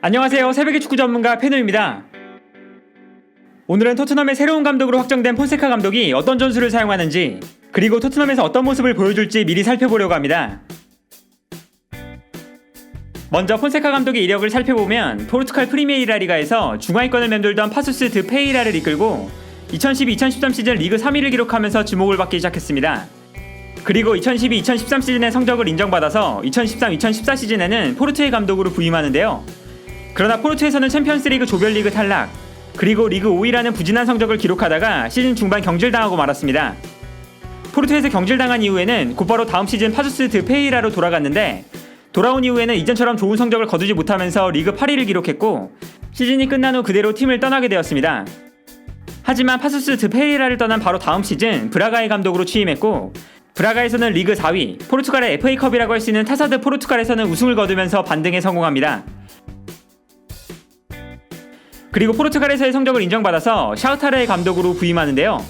안녕하세요. 새벽의 축구 전문가 페노입니다. 오늘은 토트넘의 새로운 감독으로 확정된 폰세카 감독이 어떤 전술을 사용하는지, 그리고 토트넘에서 어떤 모습을 보여줄지 미리 살펴보려고 합니다. 먼저 폰세카 감독의 이력을 살펴보면 포르투갈 프리메이라 리가에서 중하위권을 맴돌던 파수스 드 페이라를 이끌고 2012-2013 시즌 리그 3위를 기록하면서 주목을 받기 시작했습니다. 그리고 2012-2013 시즌의 성적을 인정받아서 2013-2014 시즌에는 포르투의 감독으로 부임하는데요. 그러나 포르투에서는 챔피언스리그 조별리그 탈락, 그리고 리그 5위라는 부진한 성적을 기록하다가 시즌 중반 경질당하고 말았습니다. 포르투에서 경질당한 이후에는 곧바로 다음 시즌 파수스 드 페이라로 돌아갔는데, 돌아온 이후에는 이전처럼 좋은 성적을 거두지 못하면서 리그 8위를 기록했고 시즌이 끝난 후 그대로 팀을 떠나게 되었습니다. 하지만 파수스 드 페이라를 떠난 바로 다음 시즌 브라가의 감독으로 취임했고, 브라가에서는 리그 4위, 포르투갈의 FA컵이라고 할 수 있는 타사드 포르투갈에서는 우승을 거두면서 반등에 성공합니다. 그리고 포르투갈에서의 성적을 인정받아서 샤흐타르의 감독으로 부임하는데요.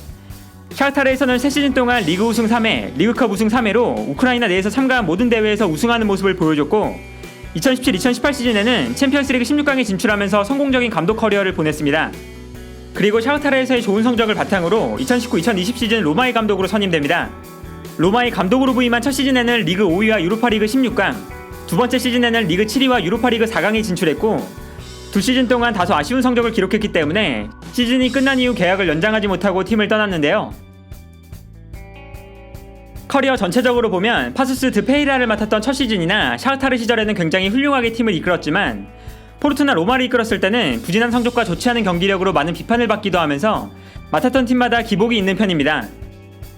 샤흐타르에서는 3시즌 동안 리그 우승 3회, 리그컵 우승 3회로 우크라이나 내에서 참가한 모든 대회에서 우승하는 모습을 보여줬고, 2017-2018 시즌에는 챔피언스리그 16강에 진출하면서 성공적인 감독 커리어를 보냈습니다. 그리고 샤흐타르에서의 좋은 성적을 바탕으로 2019-2020 시즌 로마의 감독으로 선임됩니다. 로마의 감독으로 부임한 첫 시즌에는 리그 5위와 유로파리그 16강, 두 번째 시즌에는 리그 7위와 유로파리그 4강에 진출했고, 두 시즌 동안 다소 아쉬운 성적을 기록했기 때문에 시즌이 끝난 이후 계약을 연장하지 못하고 팀을 떠났는데요. 커리어 전체적으로 보면 파수스 드 페이라를 맡았던 첫 시즌이나 샤흐타르 시절에는 굉장히 훌륭하게 팀을 이끌었지만, 포르투나 로마를 이끌었을 때는 부진한 성적과 좋지 않은 경기력으로 많은 비판을 받기도 하면서 맡았던 팀마다 기복이 있는 편입니다.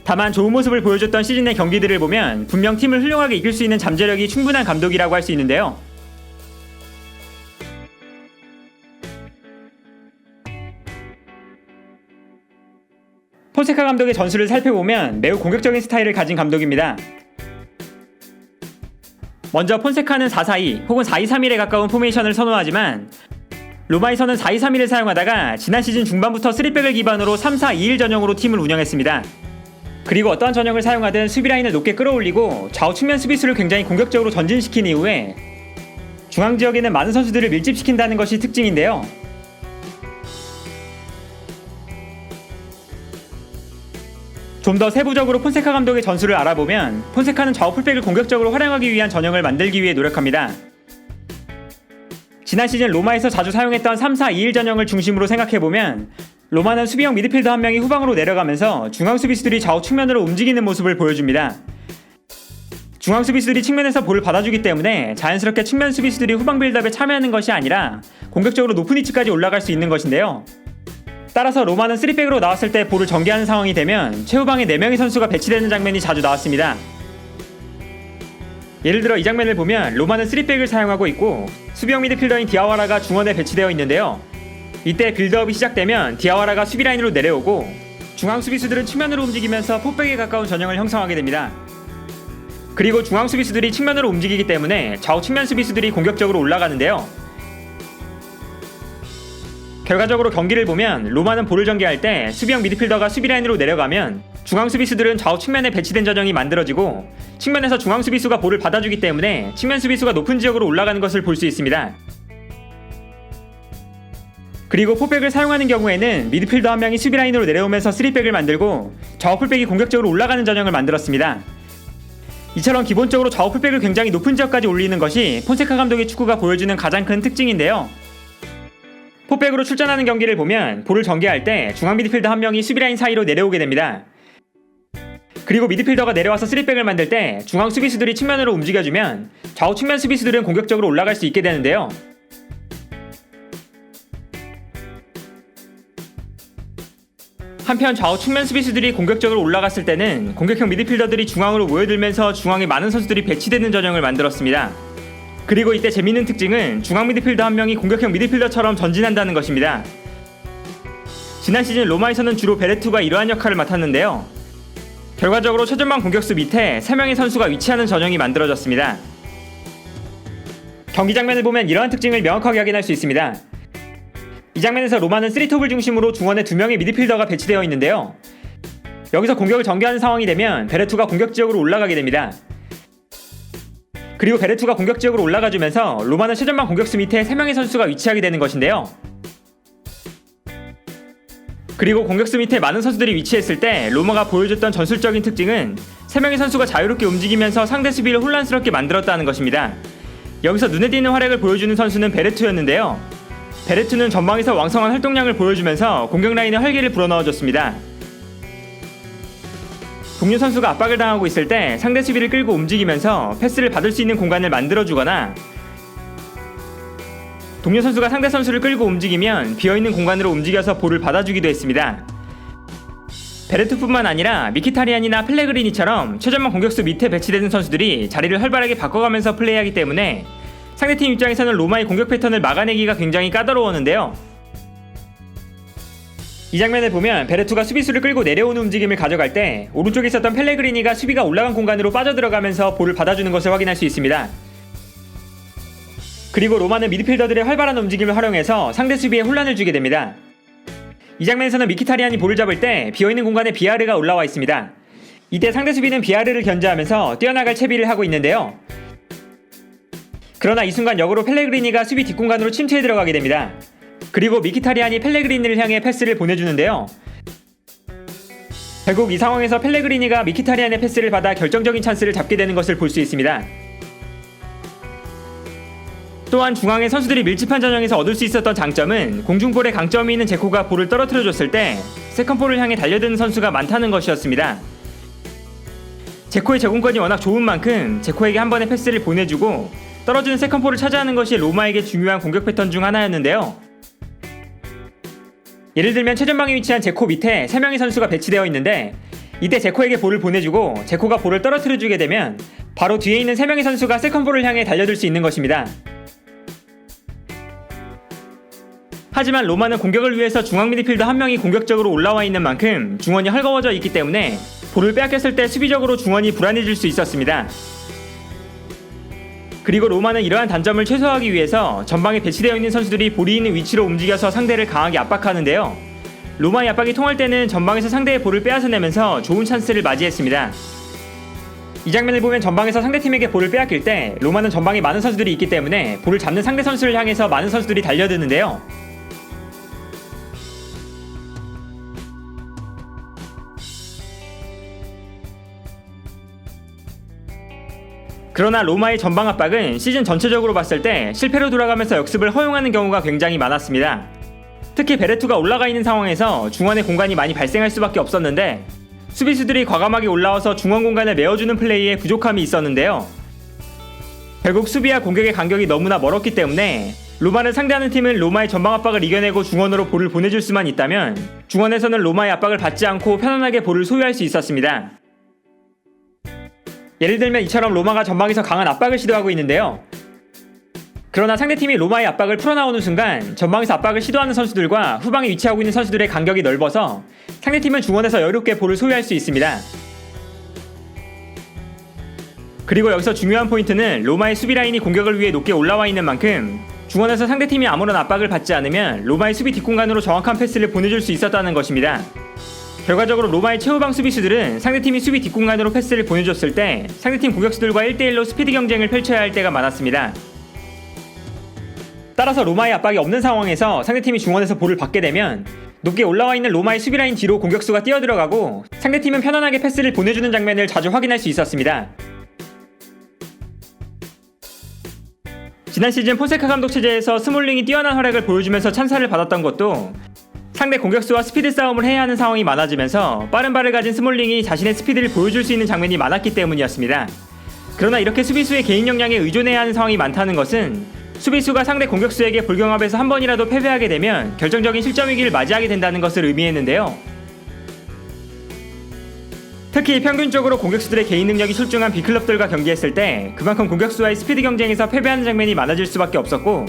다만 좋은 모습을 보여줬던 시즌의 경기들을 보면 분명 팀을 훌륭하게 이끌 수 있는 잠재력이 충분한 감독이라고 할 수 있는데요. 폰세카 감독의 전술을 살펴보면 매우 공격적인 스타일을 가진 감독입니다. 먼저 폰세카는 4-4-2 혹은 4-2-3-1에 가까운 포메이션을 선호하지만, 로마에서는 4-2-3-1을 사용하다가 지난 시즌 중반부터 3백을 기반으로 3-4-2-1 전형으로 팀을 운영했습니다. 그리고 어떠한 전형을 사용하든 수비라인을 높게 끌어올리고 좌우 측면 수비수를 굉장히 공격적으로 전진시킨 이후에 중앙지역에는 많은 선수들을 밀집시킨다는 것이 특징인데요. 좀 더 세부적으로 폰세카 감독의 전술을 알아보면, 폰세카는 좌우 풀백을 공격적으로 활용하기 위한 전형을 만들기 위해 노력합니다. 지난 시즌 로마에서 자주 사용했던 3-4-2-1 전형을 중심으로 생각해보면, 로마는 수비형 미드필더 한 명이 후방으로 내려가면서 중앙 수비수들이 좌우 측면으로 움직이는 모습을 보여줍니다. 중앙 수비수들이 측면에서 볼을 받아주기 때문에 자연스럽게 측면 수비수들이 후방 빌드업에 참여하는 것이 아니라 공격적으로 높은 위치까지 올라갈 수 있는 것인데요. 따라서 로마는 3백으로 나왔을 때 볼을 전개하는 상황이 되면 최후방에 4명의 선수가 배치되는 장면이 자주 나왔습니다. 예를 들어 이 장면을 보면 로마는 3백을 사용하고 있고 수비형 미드필더인 디아와라가 중원에 배치되어 있는데요. 이때 빌드업이 시작되면 디아와라가 수비라인으로 내려오고 중앙 수비수들은 측면으로 움직이면서 포백에 가까운 전형을 형성하게 됩니다. 그리고 중앙 수비수들이 측면으로 움직이기 때문에 좌우 측면 수비수들이 공격적으로 올라가는데요. 결과적으로 경기를 보면 로마는 볼을 전개할 때 수비형 미드필더가 수비라인으로 내려가면 중앙 수비수들은 좌우 측면에 배치된 전형이 만들어지고, 측면에서 중앙 수비수가 볼을 받아주기 때문에 측면 수비수가 높은 지역으로 올라가는 것을 볼 수 있습니다. 그리고 포백을 사용하는 경우에는 미드필더 한 명이 수비라인으로 내려오면서 3백을 만들고 좌우 풀백이 공격적으로 올라가는 전형을 만들었습니다. 이처럼 기본적으로 좌우 풀백을 굉장히 높은 지역까지 올리는 것이 폰세카 감독의 축구가 보여주는 가장 큰 특징인데요. 포백으로 출전하는 경기를 보면 볼을 전개할 때 중앙 미드필더 한 명이 수비라인 사이로 내려오게 됩니다. 그리고 미드필더가 내려와서 3백을 만들 때 중앙 수비수들이 측면으로 움직여주면 좌우 측면 수비수들은 공격적으로 올라갈 수 있게 되는데요. 한편 좌우 측면 수비수들이 공격적으로 올라갔을 때는 공격형 미드필더들이 중앙으로 모여들면서 중앙에 많은 선수들이 배치되는 전형을 만들었습니다. 그리고 이때 재밌는 특징은 중앙 미드필더 한 명이 공격형 미드필더처럼 전진한다는 것입니다. 지난 시즌 로마에서는 주로 베레투가 이러한 역할을 맡았는데요. 결과적으로 최전방 공격수 밑에 3명의 선수가 위치하는 전형이 만들어졌습니다. 경기 장면을 보면 이러한 특징을 명확하게 확인할 수 있습니다. 이 장면에서 로마는 3톱을 중심으로 중원에 2명의 미드필더가 배치되어 있는데요. 여기서 공격을 전개하는 상황이 되면 베레투가 공격 지역으로 올라가게 됩니다. 그리고 베레투가 공격 지역으로 올라가주면서 로마는 최전방 공격수 밑에 3명의 선수가 위치하게 되는 것인데요. 그리고 공격수 밑에 많은 선수들이 위치했을 때 로마가 보여줬던 전술적인 특징은 3명의 선수가 자유롭게 움직이면서 상대 수비를 혼란스럽게 만들었다는 것입니다. 여기서 눈에 띄는 활약을 보여주는 선수는 베레투였는데요. 베레투는 전방에서 왕성한 활동량을 보여주면서 공격 라인의 활기를 불어넣어줬습니다. 동료 선수가 압박을 당하고 있을 때 상대 수비를 끌고 움직이면서 패스를 받을 수 있는 공간을 만들어주거나, 동료 선수가 상대 선수를 끌고 움직이면 비어있는 공간으로 움직여서 볼을 받아주기도 했습니다. 베레투뿐만 아니라 미키타리안이나 펠레그리니처럼 최전방 공격수 밑에 배치되는 선수들이 자리를 활발하게 바꿔가면서 플레이하기 때문에 상대팀 입장에서는 로마의 공격 패턴을 막아내기가 굉장히 까다로웠는데요. 이 장면을 보면 베레투가 수비수를 끌고 내려오는 움직임을 가져갈 때 오른쪽에 있었던 펠레그리니가 수비가 올라간 공간으로 빠져들어가면서 볼을 받아주는 것을 확인할 수 있습니다. 그리고 로마는 미드필더들의 활발한 움직임을 활용해서 상대 수비에 혼란을 주게 됩니다. 이 장면에서는 미키타리안이 볼을 잡을 때 비어있는 공간에 비아르가 올라와 있습니다. 이때 상대 수비는 비아르를 견제하면서 뛰어나갈 채비를 하고 있는데요. 그러나 이 순간 역으로 펠레그리니가 수비 뒷공간으로 침투해 들어가게 됩니다. 그리고 미키타리안이 펠레그리니를 향해 패스를 보내주는데요. 결국 이 상황에서 펠레그리니가 미키타리안의 패스를 받아 결정적인 찬스를 잡게 되는 것을 볼 수 있습니다. 또한 중앙의 선수들이 밀집한 전형에서 얻을 수 있었던 장점은 공중볼에 강점이 있는 제코가 볼을 떨어뜨려줬을 때 세컨볼을 향해 달려드는 선수가 많다는 것이었습니다. 제코의 제공권이 워낙 좋은 만큼 제코에게 한 번의 패스를 보내주고 떨어지는 세컨볼을 차지하는 것이 로마에게 중요한 공격 패턴 중 하나였는데요. 예를 들면 최전방에 위치한 제코 밑에 3명의 선수가 배치되어 있는데 이때 제코에게 볼을 보내주고 제코가 볼을 떨어뜨려주게 되면 바로 뒤에 있는 3명의 선수가 세컨볼을 향해 달려들 수 있는 것입니다. 하지만 로마는 공격을 위해서 중앙 미드필더 한 명이 공격적으로 올라와 있는 만큼 중원이 헐거워져 있기 때문에 볼을 빼앗겼을 때 수비적으로 중원이 불안해질 수 있었습니다. 그리고 로마는 이러한 단점을 최소화하기 위해서 전방에 배치되어 있는 선수들이 볼이 있는 위치로 움직여서 상대를 강하게 압박하는데요. 로마의 압박이 통할 때는 전방에서 상대의 볼을 빼앗아내면서 좋은 찬스를 맞이했습니다. 이 장면을 보면 전방에서 상대팀에게 볼을 빼앗길 때 로마는 전방에 많은 선수들이 있기 때문에 볼을 잡는 상대 선수를 향해서 많은 선수들이 달려드는데요. 그러나 로마의 전방 압박은 시즌 전체적으로 봤을 때 실패로 돌아가면서 역습을 허용하는 경우가 굉장히 많았습니다. 특히 베레투가 올라가 있는 상황에서 중원의 공간이 많이 발생할 수밖에 없었는데 수비수들이 과감하게 올라와서 중원 공간을 메워주는 플레이에 부족함이 있었는데요. 결국 수비와 공격의 간격이 너무나 멀었기 때문에 로마를 상대하는 팀은 로마의 전방 압박을 이겨내고 중원으로 볼을 보내줄 수만 있다면 중원에서는 로마의 압박을 받지 않고 편안하게 볼을 소유할 수 있었습니다. 예를 들면 이처럼 로마가 전방에서 강한 압박을 시도하고 있는데요. 그러나 상대팀이 로마의 압박을 풀어나오는 순간 전방에서 압박을 시도하는 선수들과 후방에 위치하고 있는 선수들의 간격이 넓어서 상대팀은 중원에서 여유롭게 볼을 소유할 수 있습니다. 그리고 여기서 중요한 포인트는 로마의 수비 라인이 공격을 위해 높게 올라와 있는 만큼 중원에서 상대팀이 아무런 압박을 받지 않으면 로마의 수비 뒷공간으로 정확한 패스를 보내줄 수 있었다는 것입니다. 결과적으로 로마의 최후방 수비수들은 상대팀이 수비 뒷공간으로 패스를 보내줬을 때 상대팀 공격수들과 1대1로 스피드 경쟁을 펼쳐야 할 때가 많았습니다. 따라서 로마의 압박이 없는 상황에서 상대팀이 중원에서 볼을 받게 되면 높게 올라와 있는 로마의 수비라인 뒤로 공격수가 뛰어들어가고 상대팀은 편안하게 패스를 보내주는 장면을 자주 확인할 수 있었습니다. 지난 시즌 폰세카 감독 체제에서 스몰링이 뛰어난 활약을 보여주면서 찬사를 받았던 것도 상대 공격수와 스피드 싸움을 해야 하는 상황이 많아지면서 빠른 발을 가진 스몰링이 자신의 스피드를 보여줄 수 있는 장면이 많았기 때문이었습니다. 그러나 이렇게 수비수의 개인 역량에 의존해야 하는 상황이 많다는 것은 수비수가 상대 공격수에게 볼경합에서 한 번이라도 패배하게 되면 결정적인 실점 위기를 맞이하게 된다는 것을 의미했는데요. 특히 평균적으로 공격수들의 개인 능력이 출중한 B클럽들과 경기했을 때 그만큼 공격수와의 스피드 경쟁에서 패배하는 장면이 많아질 수밖에 없었고,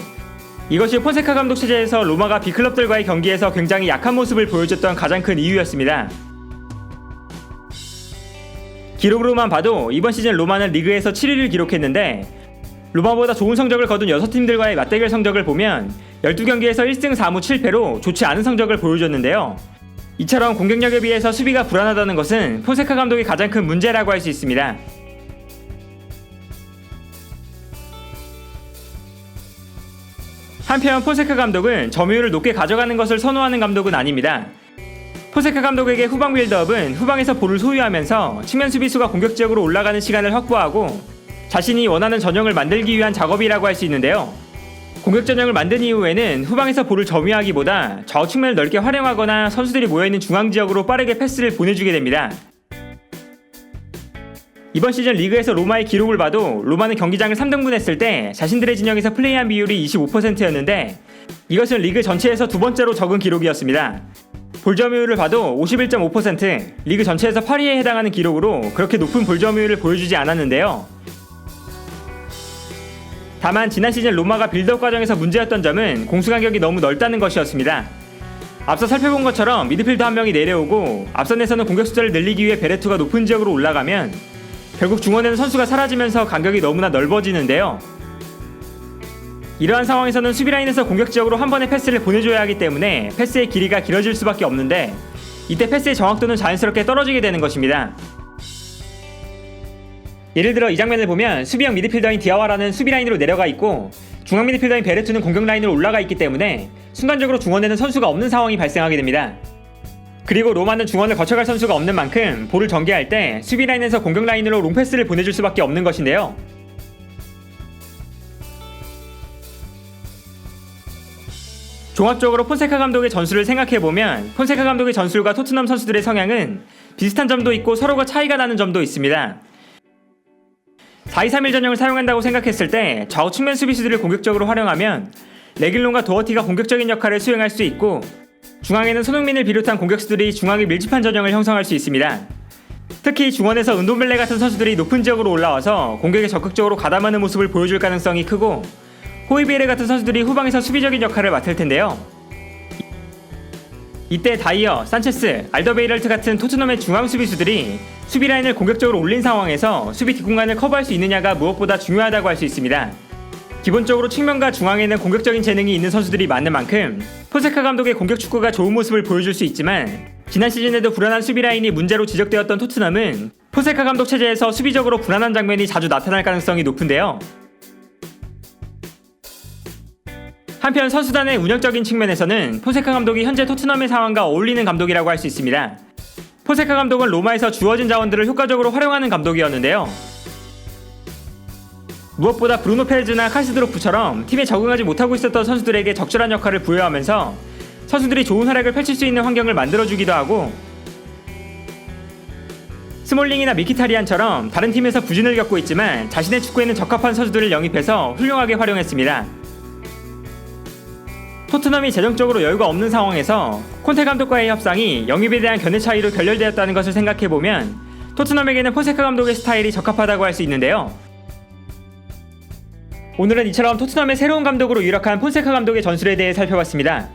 이것이 폰세카 감독 체제에서 로마가 B클럽들과의 경기에서 굉장히 약한 모습을 보여줬던 가장 큰 이유였습니다. 기록으로만 봐도 이번 시즌 로마는 리그에서 7위를 기록했는데 로마보다 좋은 성적을 거둔 6팀들과의 맞대결 성적을 보면 12경기에서 1승 4무 7패로 좋지 않은 성적을 보여줬는데요. 이처럼 공격력에 비해서 수비가 불안하다는 것은 폰세카 감독의 가장 큰 문제라고 할 수 있습니다. 한편 폰세카 감독은 점유율을 높게 가져가는 것을 선호하는 감독은 아닙니다. 폰세카 감독에게 후방 빌드업은 후방에서 볼을 소유하면서 측면 수비수가 공격 지역으로 올라가는 시간을 확보하고 자신이 원하는 전형을 만들기 위한 작업이라고 할 수 있는데요. 공격 전형을 만든 이후에는 후방에서 볼을 점유하기보다 좌우측면을 넓게 활용하거나 선수들이 모여있는 중앙 지역으로 빠르게 패스를 보내주게 됩니다. 이번 시즌 리그에서 로마의 기록을 봐도 로마는 경기장을 3등분했을 때 자신들의 진영에서 플레이한 비율이 25%였는데 이것은 리그 전체에서 두 번째로 적은 기록이었습니다. 볼 점유율을 봐도 51.5%, 리그 전체에서 8위에 해당하는 기록으로 그렇게 높은 볼 점유율을 보여주지 않았는데요. 다만 지난 시즌 로마가 빌드업 과정에서 문제였던 점은 공수 간격이 너무 넓다는 것이었습니다. 앞서 살펴본 것처럼 미드필더 한 명이 내려오고 앞선에서는 공격 숫자를 늘리기 위해 베레투가 높은 지역으로 올라가면 결국 중원에는 선수가 사라지면서 간격이 너무나 넓어지는데요. 이러한 상황에서는 수비라인에서 공격 지역으로 한 번의 패스를 보내줘야 하기 때문에 패스의 길이가 길어질 수밖에 없는데 이때 패스의 정확도는 자연스럽게 떨어지게 되는 것입니다. 예를 들어 이 장면을 보면 수비형 미드필더인 디아와라는 수비라인으로 내려가 있고 중앙 미드필더인 베레투는 공격 라인으로 올라가 있기 때문에 순간적으로 중원에는 선수가 없는 상황이 발생하게 됩니다. 그리고 로마는 중원을 거쳐갈 선수가 없는 만큼 볼을 전개할 때 수비라인에서 공격 라인으로 롱패스를 보내줄 수밖에 없는 것인데요. 종합적으로 폰세카 감독의 전술을 생각해보면 폰세카 감독의 전술과 토트넘 선수들의 성향은 비슷한 점도 있고 서로가 차이가 나는 점도 있습니다. 4-2-3-1 전형을 사용한다고 생각했을 때 좌우 측면 수비수들을 공격적으로 활용하면 레길론과 도어티가 공격적인 역할을 수행할 수 있고 중앙에는 손흥민을 비롯한 공격수들이 중앙에 밀집한 전형을 형성할 수 있습니다. 특히 중원에서 은돔벨레 같은 선수들이 높은 지역으로 올라와서 공격에 적극적으로 가담하는 모습을 보여줄 가능성이 크고 호이비에르 같은 선수들이 후방에서 수비적인 역할을 맡을 텐데요. 이때 다이어, 산체스, 알더베이럴트 같은 토트넘의 중앙 수비수들이 수비 라인을 공격적으로 올린 상황에서 수비 뒷공간을 커버할 수 있느냐가 무엇보다 중요하다고 할 수 있습니다. 기본적으로 측면과 중앙에는 공격적인 재능이 있는 선수들이 많은 만큼 폰세카 감독의 공격 축구가 좋은 모습을 보여줄 수 있지만 지난 시즌에도 불안한 수비 라인이 문제로 지적되었던 토트넘은 폰세카 감독 체제에서 수비적으로 불안한 장면이 자주 나타날 가능성이 높은데요. 한편 선수단의 운영적인 측면에서는 폰세카 감독이 현재 토트넘의 상황과 어울리는 감독이라고 할 수 있습니다. 폰세카 감독은 로마에서 주어진 자원들을 효과적으로 활용하는 감독이었는데요. 무엇보다 브루노 페레즈나 카스드로프처럼 팀에 적응하지 못하고 있었던 선수들에게 적절한 역할을 부여하면서 선수들이 좋은 활약을 펼칠 수 있는 환경을 만들어주기도 하고 스몰링이나 미키타리안처럼 다른 팀에서 부진을 겪고 있지만 자신의 축구에는 적합한 선수들을 영입해서 훌륭하게 활용했습니다. 토트넘이 재정적으로 여유가 없는 상황에서 콘테 감독과의 협상이 영입에 대한 견해 차이로 결렬되었다는 것을 생각해보면 토트넘에게는 폰세카 감독의 스타일이 적합하다고 할 수 있는데요. 오늘은 이처럼 토트넘의 새로운 감독으로 유력한 폰세카 감독의 전술에 대해 살펴봤습니다.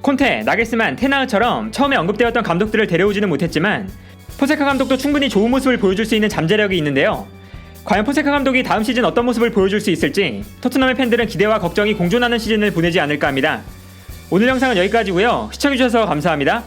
콘테, 나겔스만, 테나흐처럼 처음에 언급되었던 감독들을 데려오지는 못했지만 폰세카 감독도 충분히 좋은 모습을 보여줄 수 있는 잠재력이 있는데요. 과연 폰세카 감독이 다음 시즌 어떤 모습을 보여줄 수 있을지 토트넘의 팬들은 기대와 걱정이 공존하는 시즌을 보내지 않을까 합니다. 오늘 영상은 여기까지고요. 시청해주셔서 감사합니다.